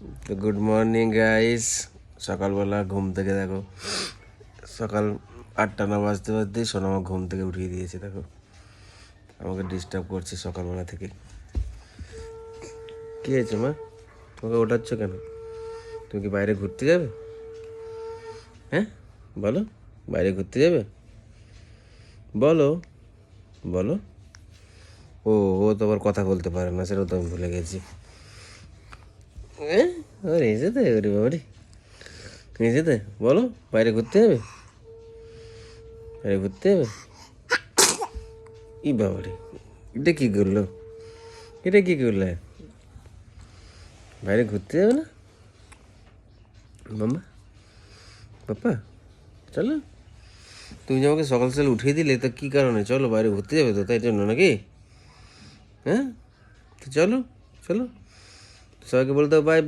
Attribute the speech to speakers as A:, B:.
A: তো good morning guys. সকালবেলা ঘুম থেকে দেখো, সকাল 8টা না বাজতে বাজতেই সোনামা ঘুম থেকে উঠিয়ে দিয়েছে। দেখো আমাকে ডিস্টার্ব করছে সকালবেলা থেকে। কী হয়েছে মা, তোমাকে ওঠাচ্ছ কেন? তুমি কি বাইরে ঘুরতে যাবে? হ্যাঁ বলো, বাইরে ঘুরতে যাবে? বলো বলো। ও ও তো আবার কথা বলতে পারে না, সেটাও তো আমি ভুলে গেছি। ওরে এসেতে, ওরে বাবারে এসেতে, বলো বাইরে ঘুরতে যাবে? বাইরে ঘুরতে যাবে? ই বাবারে, এটা কী করলো? এটা কী করলে? বাইরে ঘুরতে যাবে না মাম্মা? পাপা চলো। তুমি যে আমাকে সকাল সকাল উঠিয়ে দিলে, তো কী কারণে? চলো বাইরে ঘুরতে যাবে তো, তাই জন্য নাকি? হ্যাঁ তো চলো চলো, সবাইকে বলতে বাই।